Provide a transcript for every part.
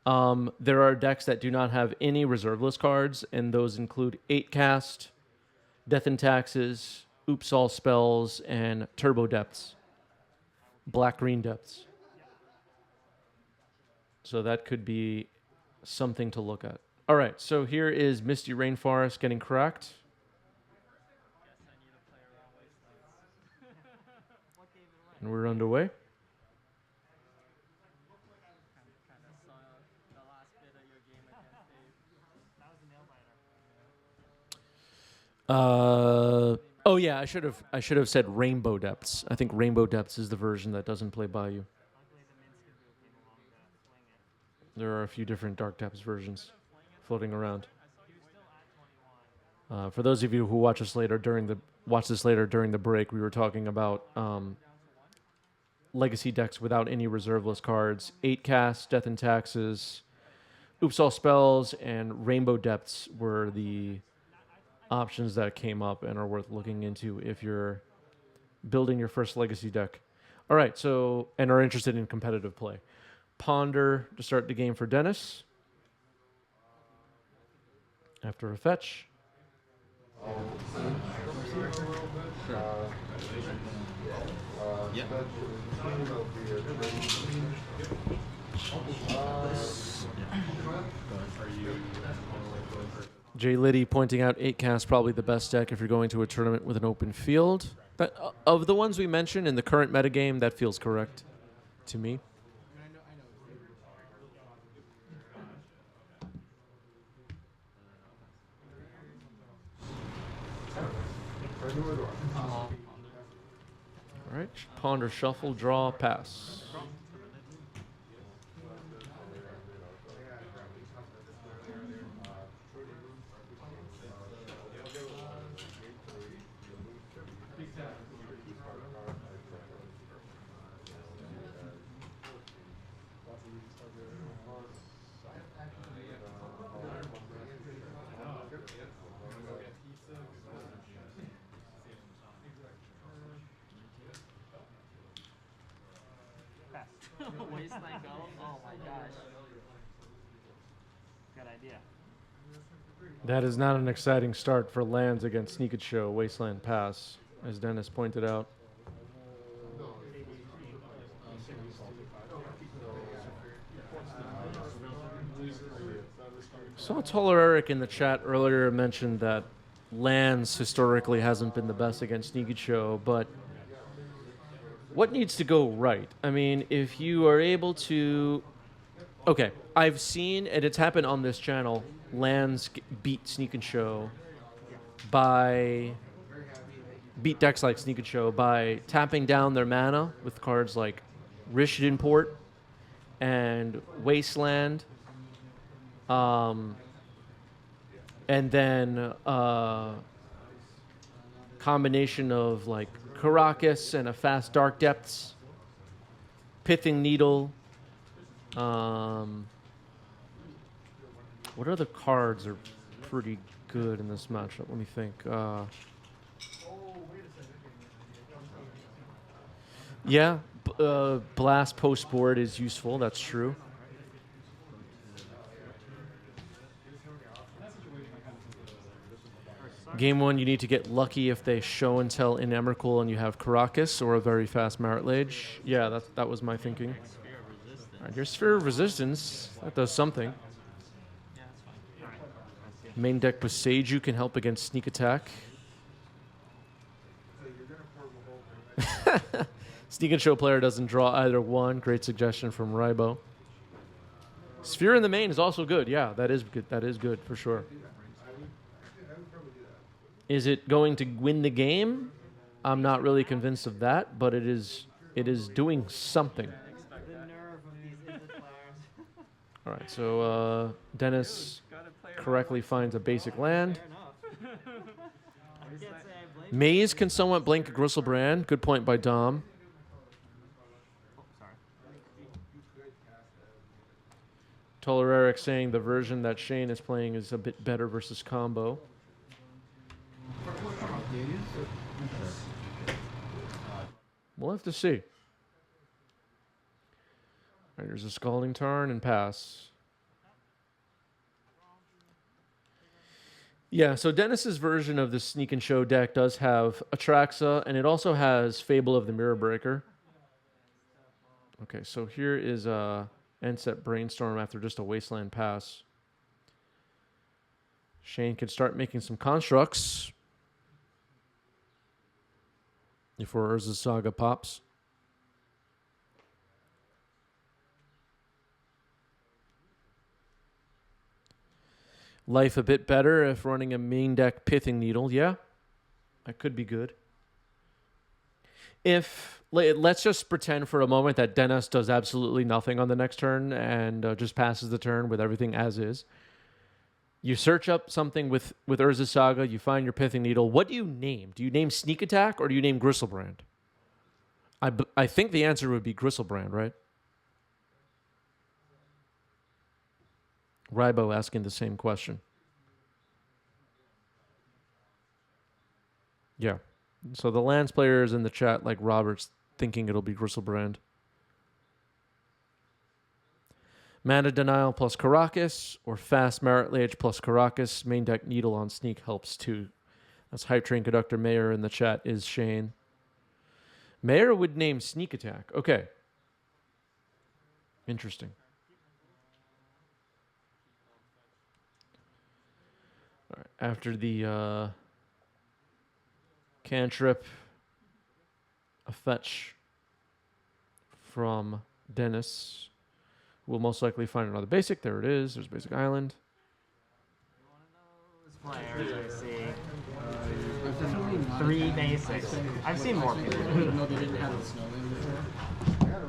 There are decks that do not have any reserve list cards, and those include 8 Cast, Death and Taxes, Oops All Spells, and Turbo Depths. Black-green depths. So that could be something to look at. All right, so here is Misty Rainforest getting cracked. And we're underway. Oh yeah, I should have said Rainbow Depths. I think Rainbow Depths is the version that doesn't play Bayou. There are a few different Dark Depths versions floating around. For those of you who watch this later during the break, we were talking about legacy decks without any reserve list cards. 8 Cast, Death and Taxes, Oops All Spells, and Rainbow Depths were the options that came up and are worth looking into if you're building your first legacy deck. All right, so, and are interested in competitive play. Ponder to start the game for Dennis. After a fetch. Jay Liddy pointing out 8 Cast probably the best deck if you're going to a tournament with an open field. But of the ones we mentioned in the current metagame, that feels correct to me. All right, ponder, shuffle, draw, pass. Wasteland go? Oh my gosh. Good idea. That is not an exciting start for lands against Sneak Show, Wasteland Pass, as Dennis pointed out. Saw Taller Eric in the chat earlier mentioned that lands historically hasn't been the best against Sneak Show, but what needs to go right? I mean, if you are able to... Okay, I've seen, and it's happened on this channel, lands beat Sneak and Show by... beat decks like Sneak and Show by tapping down their mana with cards like Rishden Port and Wasteland. And then combination of like Caracas and a fast Dark Depths, Pithing Needle. What other cards are pretty good in this matchup? Let me think. Yeah, Blast post board is useful. That's true. Game 1, you need to get lucky if they show and tell in Emrakul and you have Caracas or a very fast Marit Lage. Yeah, that was my thinking. All right, here's Sphere of Resistance. That does something. Main deck Boseiju can help against Sneak Attack. Sneak and Show player doesn't draw either one. Great suggestion from Rybo. Sphere in the main is also good. Yeah, that is good. That is good for sure. Is it going to win the game? I'm not really convinced of that, but it is doing something. All right, so Dennis correctly finds a basic land. Maze can somewhat blink a Gristlebrand. Good point by Dom. Toller Eric saying the version that Shane is playing is a bit better versus combo. We'll have to see. All right, here's a Scalding Tarn and pass. Yeah, so Dennis's version of the Sneak and Show deck does have Atraxa, and it also has Fable of the Mirror Breaker. Okay, so here is end set Brainstorm after just a Wasteland pass. Shane can start making some constructs before Urza's Saga pops. Life a bit better if running a main deck Pithing Needle. Yeah, that could be good. Let's just pretend for a moment that Dennis does absolutely nothing on the next turn and just passes the turn with everything as is. You search up something with Urza Saga, you find your Pithing Needle. What do you name? Do you name Sneak Attack or do you name Gristlebrand? I think the answer would be Gristlebrand, right? Rybo asking the same question. Yeah. So the Lance players in the chat, like Robert's, thinking it'll be Gristlebrand. Mana Denial plus Caracas or Fast Merit Lage plus Caracas. Main deck Needle on Sneak helps too. That's Hype Train Conductor Mayor in the chat is Shane. Mayor would name Sneak Attack. Okay. Interesting. All right. After the cantrip, a fetch from Dennis. We'll most likely find another basic. There it is. There's Basic Island. Players I see. 3 basics. I've seen more people. No, they didn't have the snow in before.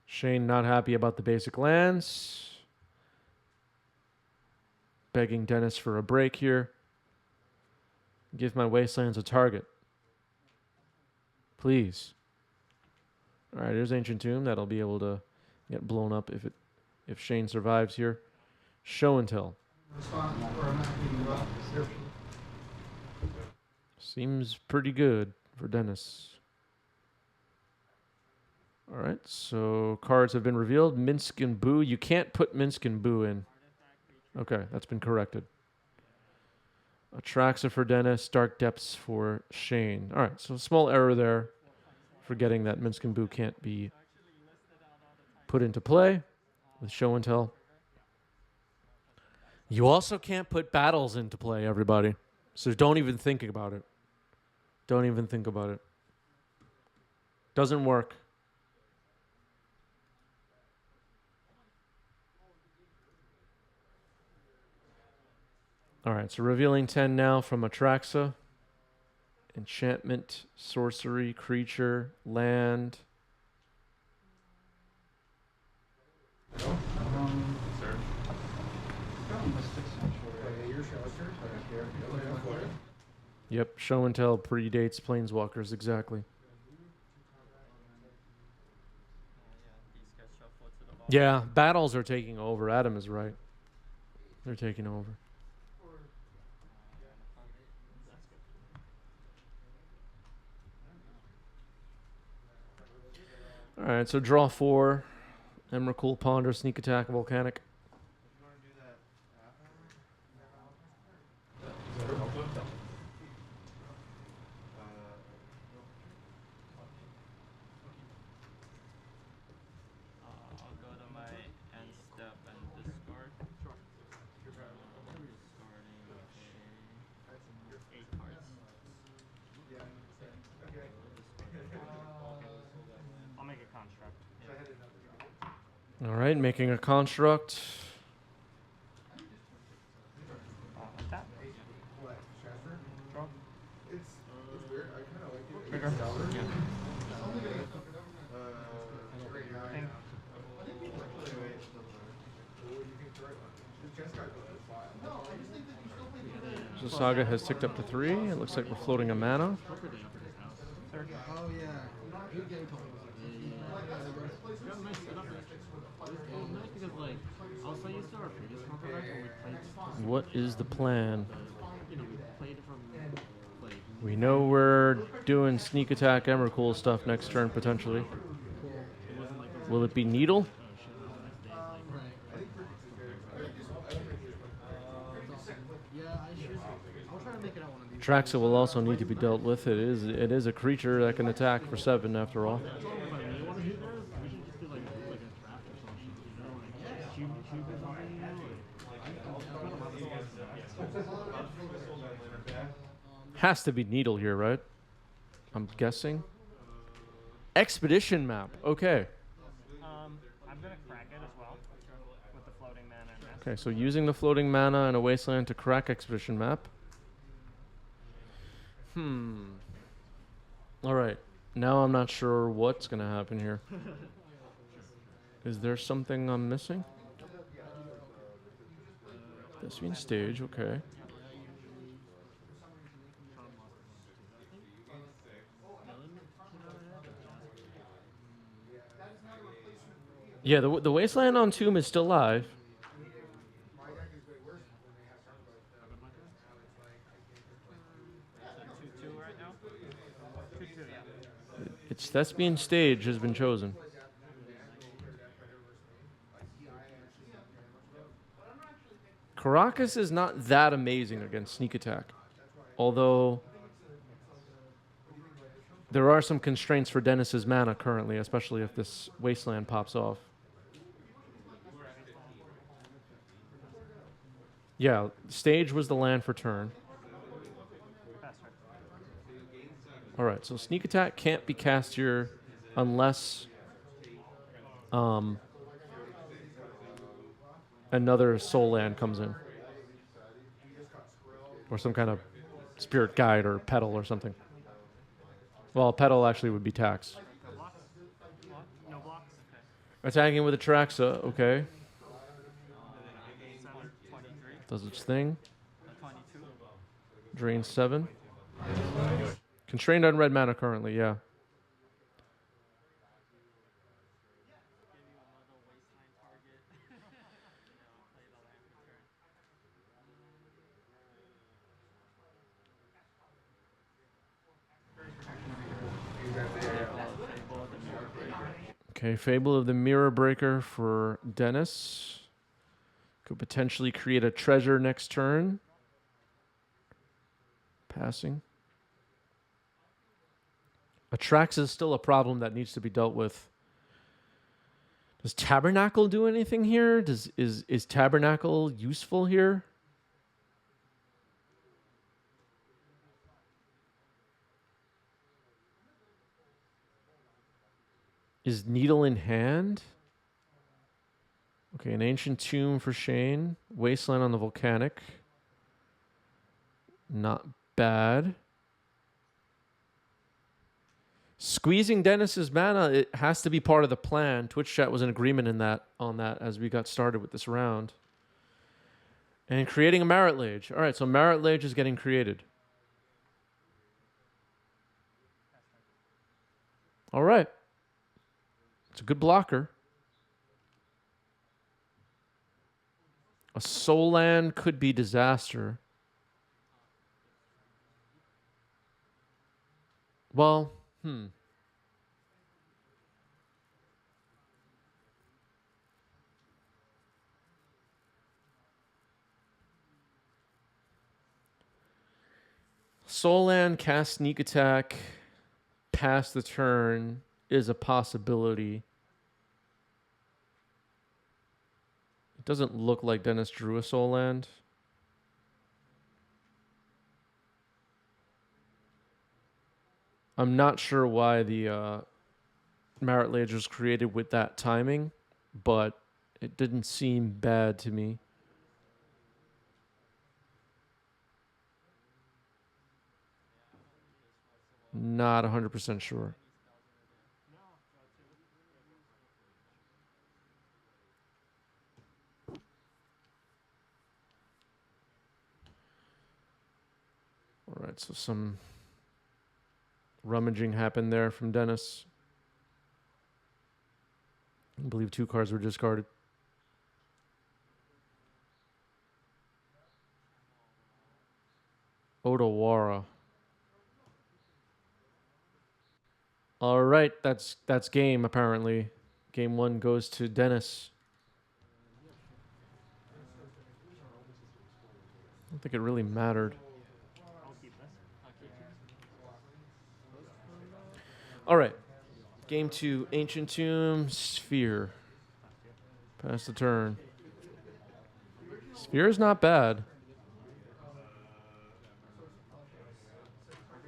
Shane not happy about the basic lands. Begging Dennis for a break here. Give my wastelands a target. Please. All right, here's Ancient Tomb. That'll be able to get blown up if Shane survives here. Show and tell. Seems pretty good for Dennis. All right, so cards have been revealed. Minsk and Boo. You can't put Minsk and Boo in. Okay, that's been corrected. Atraxa for Dennis. Dark Depths for Shane. All right, so a small error there. Forgetting that Minsk and Boo can't be put into play with show and tell. You also can't put battles into play, everybody. So don't even think about it. Don't even think about it. Doesn't work. All right, so revealing 10 now from Atraxa. Enchantment, sorcery, creature, land. Yep, show and tell predates Planeswalkers, exactly. Yeah, battles are taking over. Adam is right. They're taking over. All right, so draw 4. Emrakul, Ponder, Sneak Attack, Volcanic. I'll go to my end step and discard. Sure. Discarding 8 cards. I'll make a construct. All right, making a construct. Like that. Draw. It's weird. I kind of like it. Trigger. So Saga has ticked up to 3. It looks like we're floating a mana. Oh, yeah. Good game plan. What is the plan? We know we're doing Sneak Attack Emrakul stuff next turn, potentially. Will it be Needle? Yeah, to make it on one of these. Traxa will also need to be dealt with. It is a creature that can attack for 7 after all. If I really want to hit this, we should just do like a draft or something. You know, like cube or something. You know, like. Has to be Needle here, right? I'm guessing. Expedition map. Okay. I'm gonna crack it as well with the floating mana and that. Okay, so using the floating mana and a wasteland to crack Expedition map. All right. Now I'm not sure what's going to happen here. Is there something I'm missing? This means stage, okay. Yeah, the wasteland on Tomb is still live. Two right now. Two, yeah. Its Thespian stage has been chosen. Caracas is not that amazing against sneak attack, although there are some constraints for Dennis's mana currently, especially if this wasteland pops off. Yeah, stage was the land for turn. All right, so sneak attack can't be cast here unless another soul land comes in, or some kind of spirit guide or petal or something. Well, petal actually would be tax. No blocks. Attacking with a Traxa, okay. 23. Does its thing. 22. Drain 7. Constrained on red mana currently, yeah. Okay, Fable of the Mirror Breaker for Dennis. Could potentially create a treasure next turn. Passing. Atrax is still a problem that needs to be dealt with. Does Tabernacle do anything here? Is Tabernacle useful here? Is Needle in hand? Okay, an Ancient Tomb for Shane. Wasteland on the Volcanic. Not bad. Squeezing Dennis's mana, it has to be part of the plan. Twitch chat was in agreement on that as we got started with this round. And creating a Marit Lage. All right, so Marit Lage is getting created. All right. It's a good blocker. A Soul Land could be disaster. Well, Soul Land cast sneak attack past the turn is a possibility. It doesn't look like Dennis drew a Soul Land. I'm not sure why the Marit Lage was created with that timing, but it didn't seem bad to me. Not 100% sure. All right, so some rummaging happened there from Dennis. I believe 2 cards were discarded. Odawara. All right, that's game apparently. Game 1 goes to Dennis. I don't think it really mattered. All right. Game 2, Ancient Tomb, Sphere. Pass the turn. Sphere is not bad.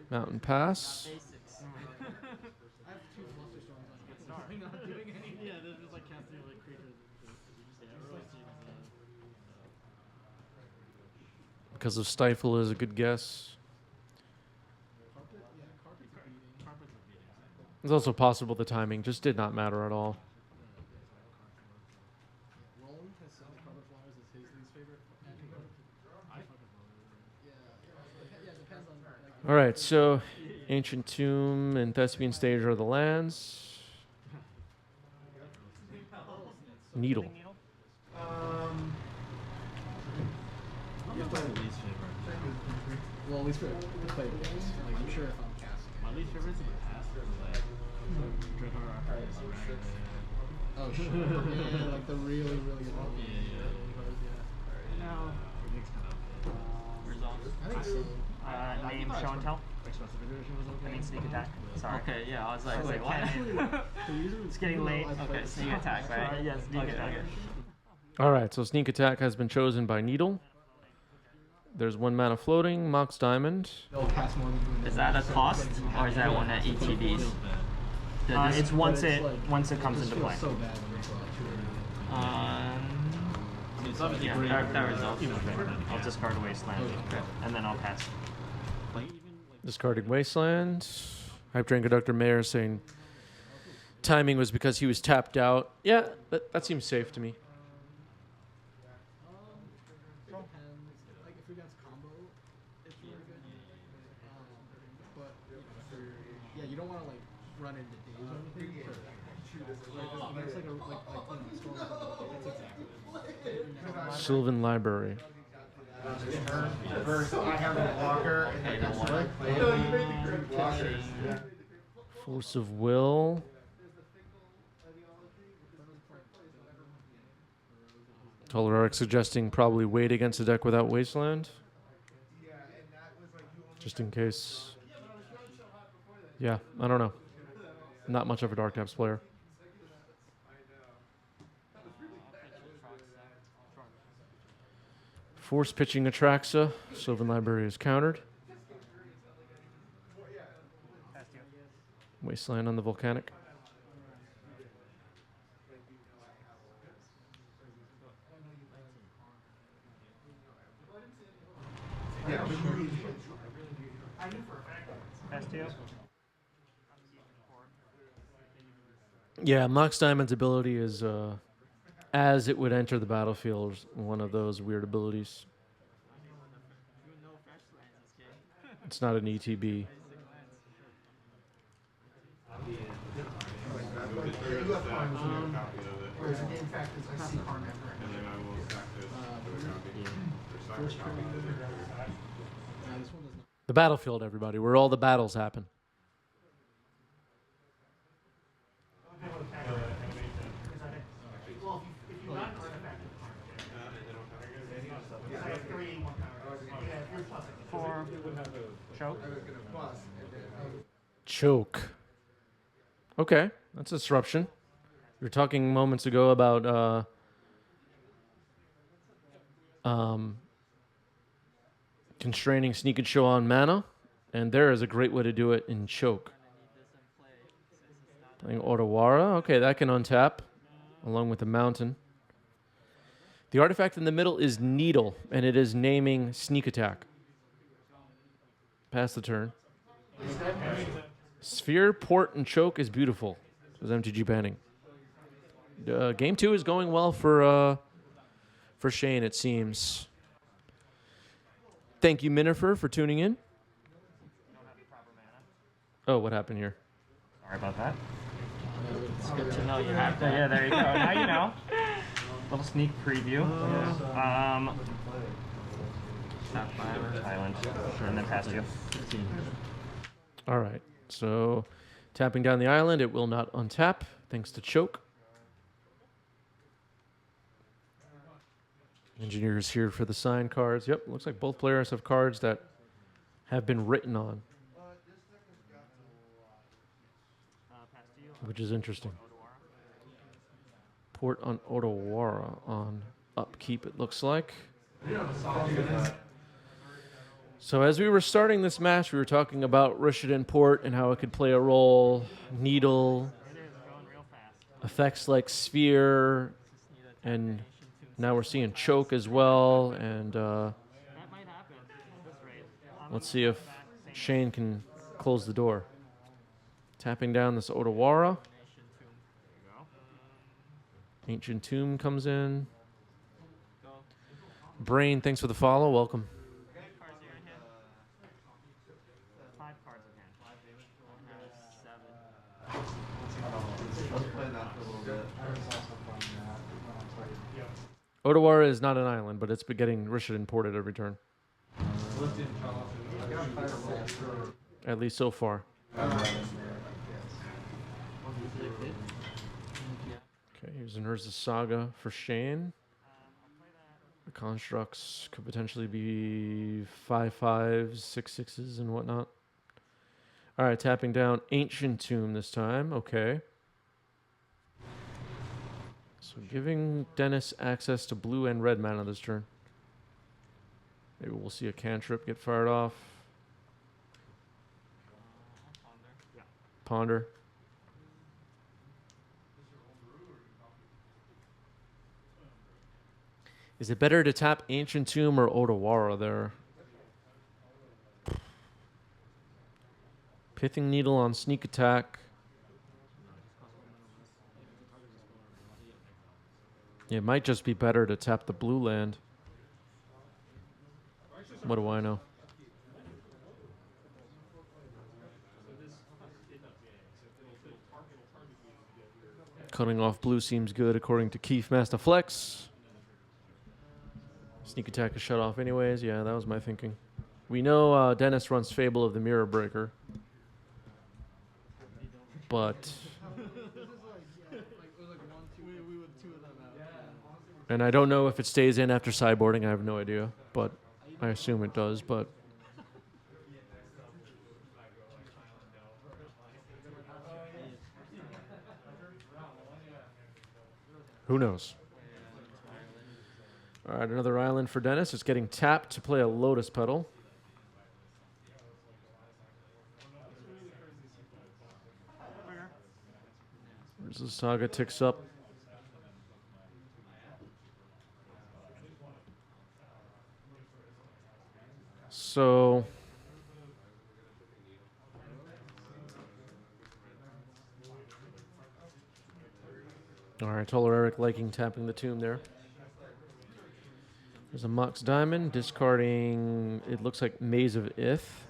Mountain Pass. Basics. I have 2 Flusterstorms on it. I'm not doing anything. Yeah, they're just like casting like creatures. Because of Stifle is a good guess. Carpet? Yeah, carpet's a beating. It's also possible the timing just did not matter at all. Roland has said carpet flowers is his least favorite. Yeah, it depends on like. All right, so Ancient Tomb and Thespian Stage are the lands. Needle. Well, at least for the player games. Like, I'm sure if I'm casting. My least favorites in the past were like Dreadhorde Archives, Dragon. Oh, shit. Yeah, like the really, really good ones. Yeah. No. Everything's kind of Results. I think so. Name show and tell. expensive edition was okay. I mean sneak attack. Sorry. Okay, yeah, I was like, wait, what? It's getting late. Okay, sneak attack, right? Yeah, sneak attack. All right, so Sneak Attack has been chosen by Needle. There's 1 mana floating, Mox Diamond. They'll cast more than Is that a cost, or is that one at ETBs? It's once it comes into play. So bad when they draw 2 It's obviously Yeah, great. that results. I'll discard Wasteland, and then I'll pass. Like even like Discarding Wasteland. Hype Train Conductor Mayor saying timing was because he was tapped out. Yeah, that seems safe to me. depends. Like if you're against combo, it's really good. But yeah, you don't want to like run into days or anything. Like against like a storm. That's exactly. Sylvan Library. First, I have a blocker, and then Force of Will. Tolerark suggesting probably wait against a deck without Wasteland. Just in case. Yeah, I don't know. Not much of a Dark Depths player. Force pitching Atraxa. Sylvan Library is countered. Wasteland on the Volcanic. Pass to you. Yeah, Mox Diamond's ability is, as it would enter the battlefield, one of those weird abilities. It's not an ETB. The battlefield, everybody, where all the battles happen. For choke. Choke. Okay, that's disruption. We were talking moments ago about constraining Sneak and Show on mana, and there is a great way to do it in Choke. Playing Otawara. Okay, that can untap, along with the Mountain. The artifact in the middle is Needle, and it is naming Sneak Attack. Pass the turn. Sphere, Port, and Choke is beautiful. Says MTG banning. Game 2 is going well for Shane, it seems. Thank you, Minifer, for tuning in. Oh, what happened here? Sorry about that. It's good to know you have that. Yeah, there you go. Now you know. Little sneak preview. Island, and then pass you. All right. So, tapping down the island, it will not untap, thanks to Choke. Engineers here for the sign cards. Yep, looks like both players have cards that have been written on. which is interesting. Port on Otawara on upkeep, it looks like. So as we were starting this match, we were talking about Rishadan Port and how it could play a role. Needle, It is going real fast. effects like Sphere, and now we're seeing Choke as well. And That might happen at this rate. let's see if Shane can close the door. Tapping down this Otawara. There you go. Ancient Tomb comes in. Brain, thanks for the follow. Welcome. Cards are in hand. 5 cards in hand. Now 7. Let's play that for a little bit. Otawara is not an island, but it's been getting Rishadan ported every turn. At least so far. Okay, here's an Urza Saga for Shane. The constructs could potentially be 5/5s, 6/6s, and whatnot. All right, tapping down Ancient Tomb this time. Okay. So giving Dennis access to blue and red mana this turn. Maybe we'll see a cantrip get fired off. Ponder. Is it better to tap Ancient Tomb or Otawara there? Pithing Needle on sneak attack. It might just be better to tap the blue land. What do I know? Cutting off blue seems good according to Keith Master Flex. Sneak attack is shut off anyways. Yeah, that was my thinking. We know Dennis runs Fable of the Mirror Breaker. But... And I don't know if it stays in after sideboarding. I have no idea. But I assume it does. But... who knows? All right, another island for Dennis. It's getting tapped to play a Lotus Petal. There's the Saga ticks up. So... all right, Toller Eric liking tapping the tomb there. There's a Mox Diamond, discarding, it looks like Maze of Ith.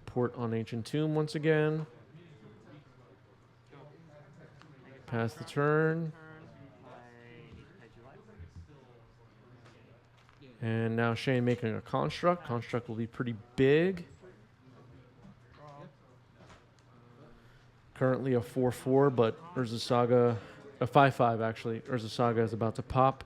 Port on Ancient Tomb once again. Pass the turn. And now Shane making a construct. Construct will be pretty big. Currently a 4/4, but Urza Saga, a 5/5 actually. Urza Saga is about to pop.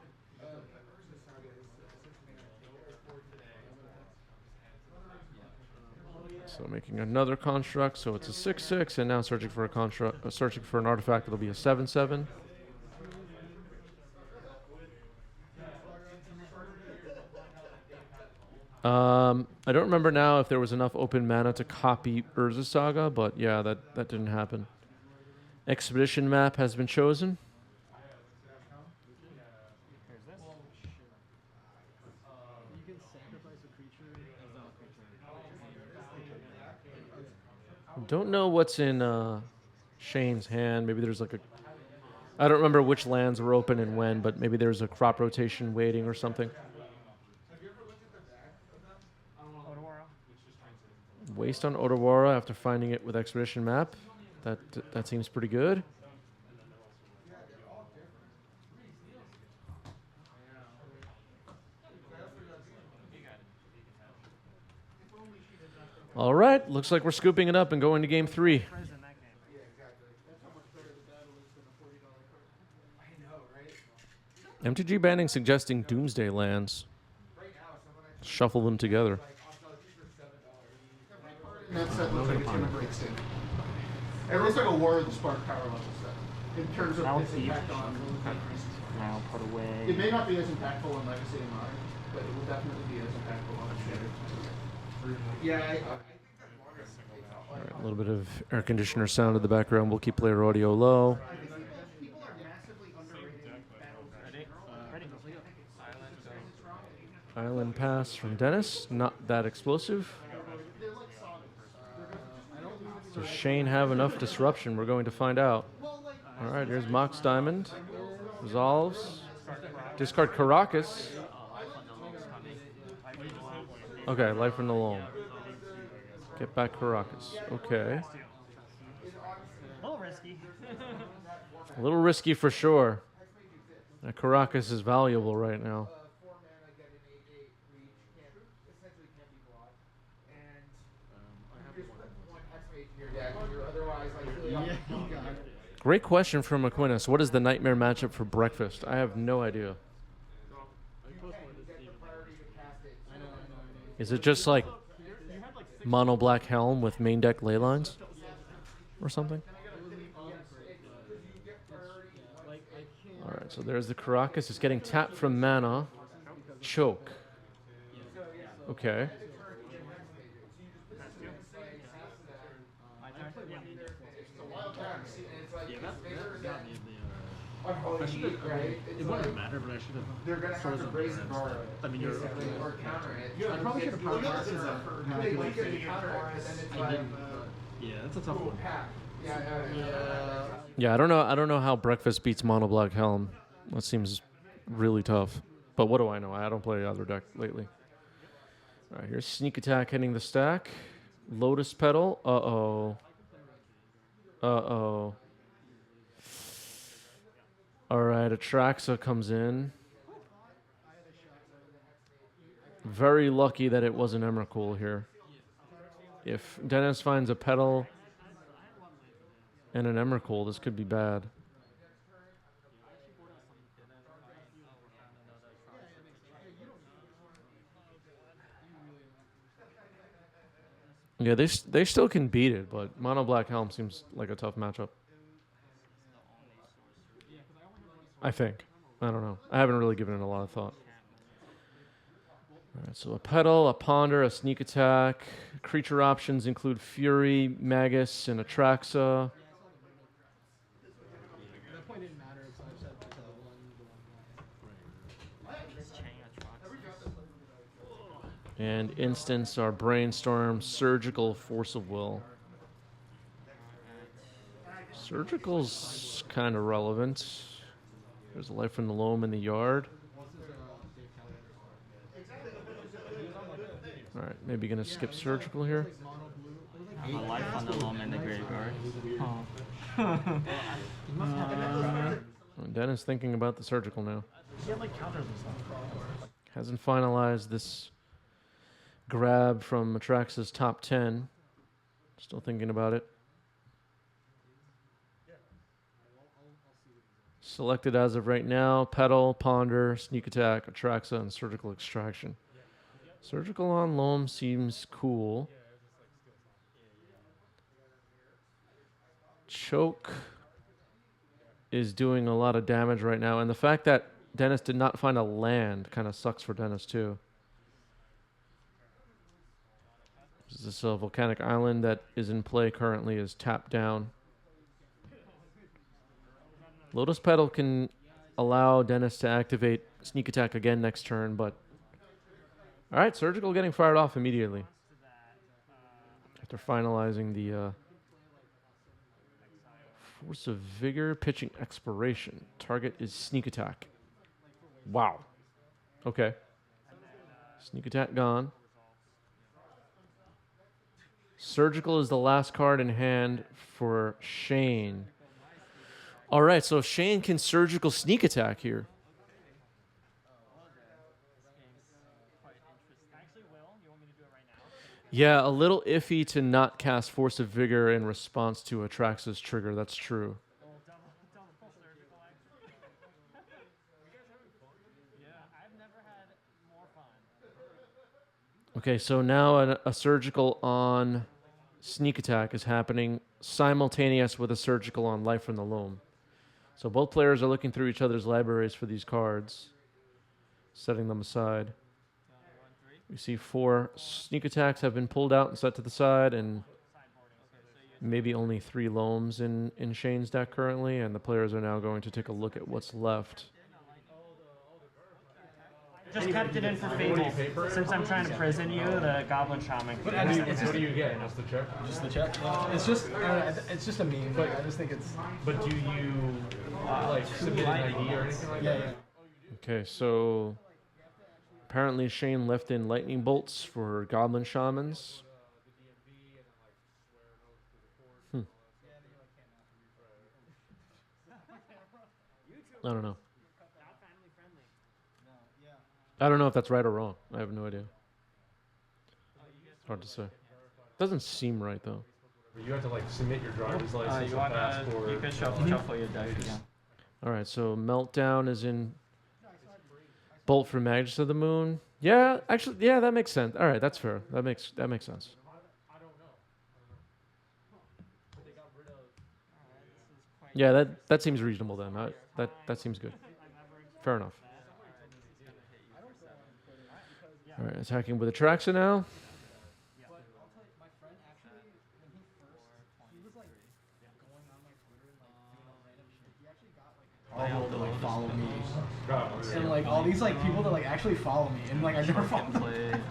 So making another construct, so it's a 6/6, and now searching for a construct, searching for an artifact. It'll be a 7/7. I don't remember now if there was enough open mana to copy Urza Saga, but yeah, that didn't happen. Expedition map has been chosen. You can sacrifice a creature as not a creature. Don't know what's in Shane's hand. Maybe there's like a... I don't remember which lands were open and when, but maybe there's a crop rotation waiting or something. Waste on Otawara after finding it with Expedition Map. That seems pretty good. All right, looks like we're scooping it up and going to game 3. MTG banning suggesting Doomsday lands. Shuffle them together. And that set looks like it's gonna break soon. It looks like a War of the Spark power level set. In terms of Now its deep. impact on countries. Now put It away. may not be as impactful on Legacy and Modern, but it will definitely be as impactful on Standard. Yeah, All right, a little bit of air conditioner sound in the background. We'll keep player audio low. people are massively underrating Ready? Ready. Island, go. Island pass from Dennis. Not that explosive. Does Shane have enough disruption? We're going to find out. All right, here's Mox Diamond. Resolves. Discard Caracas. Okay, Life in the Loam. Get back Caracas. Okay. A little risky. A little risky for sure. That Caracas is valuable right now. Yeah, he got it. Great question from Aquinas. What is the nightmare matchup for breakfast? I have no idea. Is it just like mono black helm with main deck ley lines or something? All right, so there's the Caracas. It's getting tapped from mana. Choke. Okay. It wouldn't matter, but I should have. They're gonna have to raise the bar. I mean, you're. Basically, or counter it. I probably should have power classes They that could counter it, and then it's like, Yeah, that's a tough one. Yeah, I don't know how breakfast beats mono black helm. That seems really tough. But what do I know? I don't play other deck lately. All right, here's sneak attack hitting the stack. Lotus Petal. Uh-oh. Uh-oh. All right, Atraxa comes in. Very lucky that it wasn't Emrakul here. If Dennis finds a Petal and an Emrakul, this could be bad. Yeah, they still can beat it, but Mono Black Helm seems like a tough matchup. I think. I don't know. I haven't really given it a lot of thought. All right, so a Petal, a Ponder, a Sneak Attack. Creature options include Fury, Magus, and Atraxa. That point didn't matter, so I said the one. And instants are Brainstorm, Surgical, Force of Will. Surgical's kind of relevant. There's a Life in the Loam in the yard. All right, maybe gonna skip Surgical here. A life on the loam in the graveyard. Oh, Dennis thinking about the Surgical now. He had like counters and stuff. Hasn't finalized this grab from Atraxa's top 10. Still thinking about it. Selected as of right now, Petal, Ponder, Sneak Attack, Atraxa, and Surgical Extraction. Surgical on Loam seems cool. Choke is doing a lot of damage right now, and the fact that Dennis did not find a land kind of sucks for Dennis too. This volcanic island that is in play currently is tapped down. Lotus Petal can allow Dennis to activate Sneak Attack again next turn, but... Alright, Surgical getting fired off immediately. After finalizing the Force of Vigor, pitching Expiration. Target is Sneak Attack. Wow. Okay. Sneak Attack gone. Surgical is the last card in hand for Shane. All right, so Shane can Surgical Sneak Attack here. Yeah, a little iffy to not cast Force of Vigor in response to Atraxa's trigger. That's true. Okay, so now a surgical on sneak attack is happening simultaneous with a surgical on life from the loam. So both players are looking through each other's libraries for these cards, setting them aside. We see 4 sneak attacks have been pulled out and set to the side, and maybe only 3 loams in Shane's deck currently, and the players are now going to take a look at what's left. Just kept it in for Fable. Since I'm trying to prison you, the Goblin Shaman. What do you get? Just the check? Just the check. It's just it's just a meme. But I just think it's. But do you like submit an ID or anything like that? Yeah. Okay, so apparently Shane left in lightning bolts for Goblin Shamans. I don't know. I don't know if that's right or wrong. I have no idea. It's hard to say. Doesn't seem right though. You have to like submit your driver's license You and wanna? passport. You can shuffle your deck again. All right, so Meltdown is in Bolt for Magus of the Moon. Yeah, actually, yeah, that makes sense. All right, that's fair. That makes sense. Yeah, that seems reasonable then. That seems good. Fair enough. All right, attacking with Atraxa now. All to like follow me, and like all these like people that like actually follow me, and like I never follow them.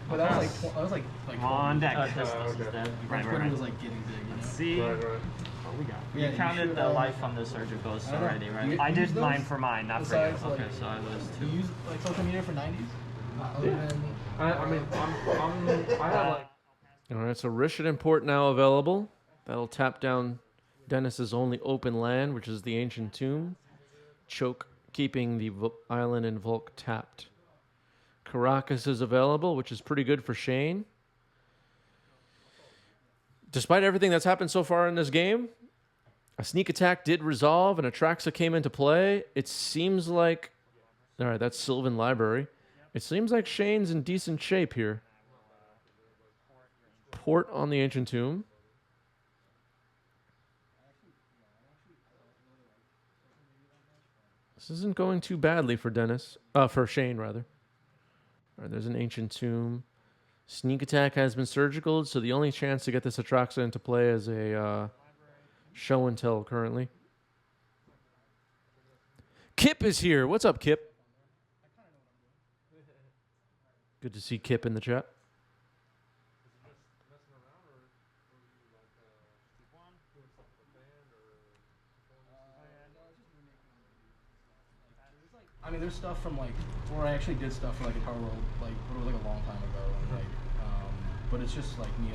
But that was like Come on, deck. This is dead. when Twitter was like getting big. You know? See Right. what we got. Yeah, You counted should, the life from the surgicals I don't know. already, right? You- I did use mine those for mine, not for you. besides, like, Okay, so I was Do 2. you use like social media for 90s? Other than I have like. All right, so Rishadan Port now available. That'll tap down Dennis's only open land, which is the Ancient Tomb. Choke, keeping the island and Volk tapped. Caracas is available, which is pretty good for Shane. Despite everything that's happened so far in this game, a sneak attack did resolve and Atraxa came into play. It seems like... All right, that's Sylvan Library. It seems like Shane's in decent shape here. Port on the Ancient Tomb. This isn't going too badly for Dennis. For Shane, rather. All right, there's an Ancient Tomb. Sneak attack has been surgical, so the only chance to get this Atraxa into play is a show and tell currently. Kip is here. What's up, Kip? Good to see Kip in the chat. I mean, there's stuff from like where I actually did stuff for like Guitar World, like it was like a long time ago, and, like, but it's just like me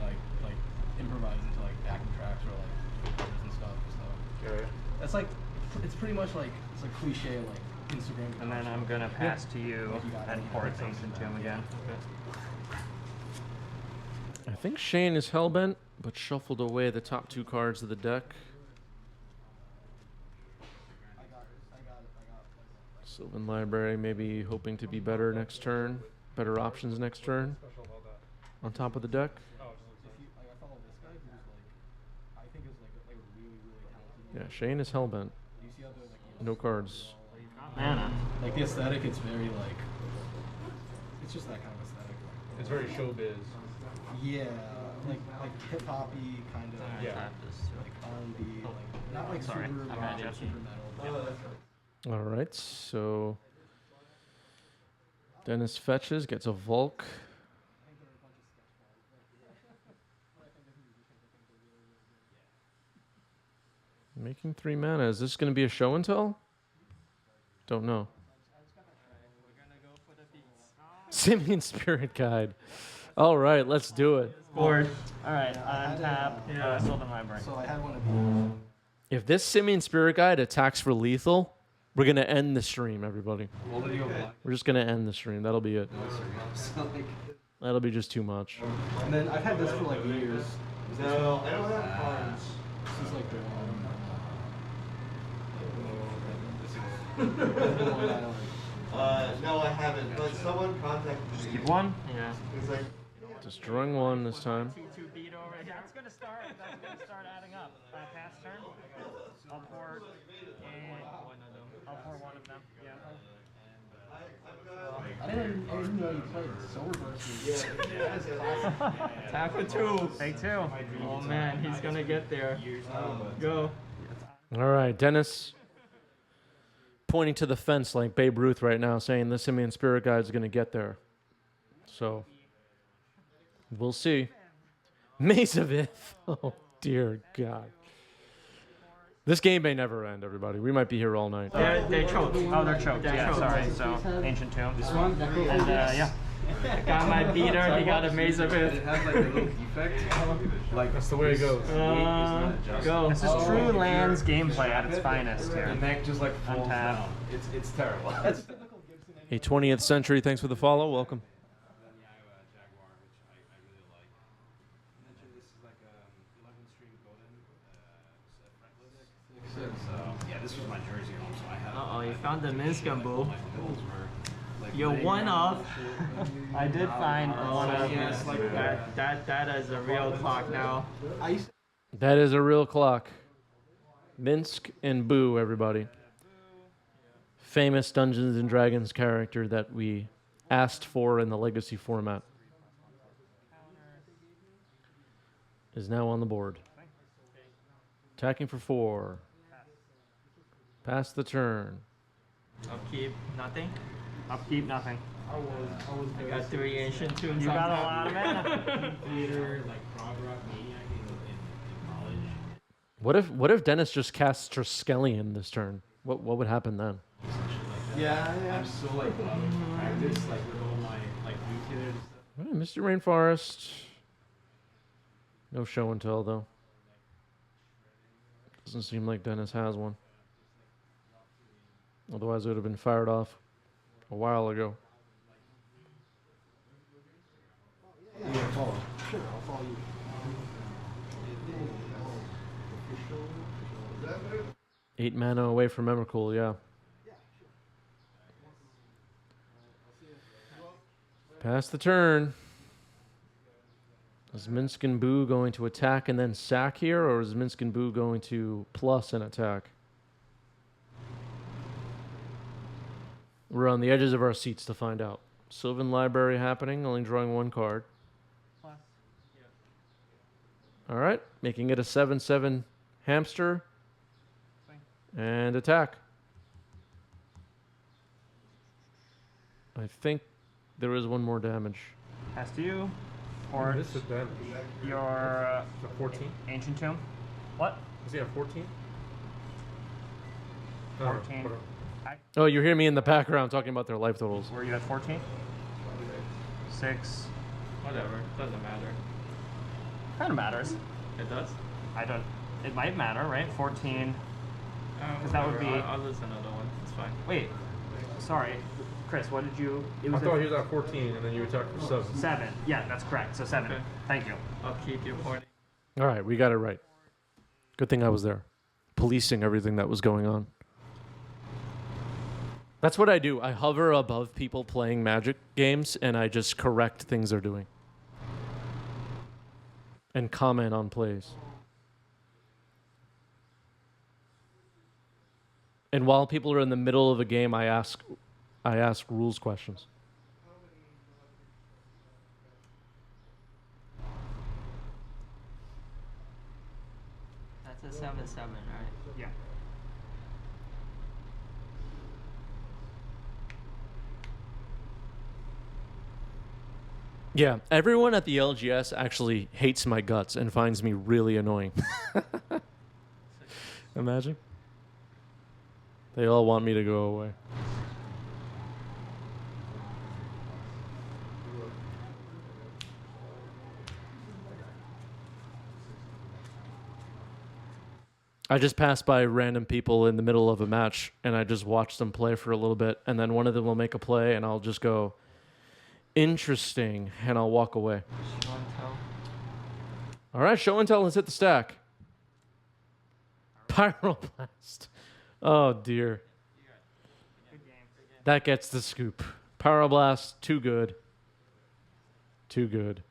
like improvising to like backing tracks or like covers and stuff. So Okay. that's like it's pretty much like it's a cliche like Instagram. And then I'm gonna pass to you You got it. and port Ancient Tomb again. I think Shane is hellbent, but shuffled away the top 2 cards of the deck. Sylvan Library maybe hoping to be better next turn. Better options next turn. On top of the deck. If you like, I follow this guy who's like I think is like really talented. Yeah, Shane is hellbent. You see how they're like No cards. Mana. like the aesthetic, it's very like it's just that kind of aesthetic. It's very showbiz. Yeah, like hip hoppy kind of Yeah. like R&B, like not like Sorry, super I'm rock ready. or super metal. But All right, so Dennis fetches, gets a Volk. Making 3 mana. Is this going to be a show and tell? Don't know. Simian Spirit Guide. All right, let's do it. Board. Alright, untap Sylvan Library. so I had one of these. If this Simian Spirit Guide attacks for lethal, we're going to end the stream, everybody. We're just going to end the stream. That'll be it. That'll be just too much. And then I've had this for like years. No, I don't have cards. This is like the one. This is the one I like. No, I haven't. But someone contacted me. Keep one. Yeah. It's like, Destroying one this time. 2-2 beat over. That's gonna start. That's gonna start adding up. Pass turn. I'll pour and I'll pour one of them. Yeah. I didn't know you played Soul Reverse. yeah. Tap for 2. Take 2. Oh man, he's gonna get there. Go. All right, Dennis pointing to the fence like Babe Ruth right now, saying the Simian Spirit Guide is going to get there. So, we'll see. Maze of Ith. Oh, dear God. This game may never end, everybody. We might be here all night. They choked. Oh, they're choked. They're Yeah, choked. sorry. So, Ancient Tomb. This one? And yeah. I got my beater, he got a maze of it. It has like a little defect. Like That's the way it goes. Go. This is true lands gameplay at its finest the here. neck just like falls Untap. down. It's terrible. A 20th Century, thanks for the follow. Welcome. Jaguar, which I really like. Mentioned this is like 11 string golden fretless. So yeah, this was my jersey home, so I had. Uh-oh, you found the Minskin bull. My bills were like. You're one of. I did find one of Yes, like that is a real clock now. That is a real clock. Minsk and Boo, everybody. Famous Dungeons and Dragons character that we asked for in the Legacy format is now on the board. Attacking for 4. Pass the turn. Upkeep, nothing. Upkeep, nothing. I got 3 ancient tunes. You on got a top. lot of mana. Theater, like prog rock maniac in college. What if Dennis just casts Triskelion this turn? What would happen then? Yeah, I'm so like practice like with all my like new theater and stuff. Mr. Rainforest. No show and tell though. Doesn't seem like Dennis has one. Otherwise it would have been fired off a while ago. Yeah, follow. Sure, I'll follow you. 8 mana away from Emrakul, yeah. Pass the turn. Is Minsk and Boo going to attack and then sack here, or is Minsk and Boo going to plus an attack? We're on the edges of our seats to find out. Sylvan Library happening, only drawing 1 card. All right, making it a 7/7 hamster. And attack. I think there is 1 more damage. Pass to you. Or This is damage. your A 14? Ancient Tomb. What? Is he at 14? 14. Oh, you hear me in the background talking about their life totals. Were you at 14? 6. Whatever, doesn't matter. Kind of matters. It does? I don't. It might matter, right? 14. 'Cause that would whatever. be- I'll lose another one. It's fine. Wait. Sorry. Chris, what did you. It I was thought he was at 14 and then you attacked for 7. 7. Yeah, that's correct. So 7. Okay. Thank you. I'll keep you pointing. All right, we got it right. Good thing I was there, policing everything that was going on. That's what I do. I hover above people playing Magic games, and I just correct things they're doing. And comment on plays. And while people are in the middle of a game, I ask rules questions. That's a 7/7, right? Yeah. Yeah, everyone at the LGS actually hates my guts and finds me really annoying. Imagine. They all want me to go away. I just pass by random people in the middle of a match and I just watch them play for a little bit, and then one of them will make a play and I'll just go, interesting, and I'll walk away. Show and tell. All right, show and tell. Let's hit the stack. Pyroblast. Oh, dear. That gets the scoop. Power Blast, too good. Too good.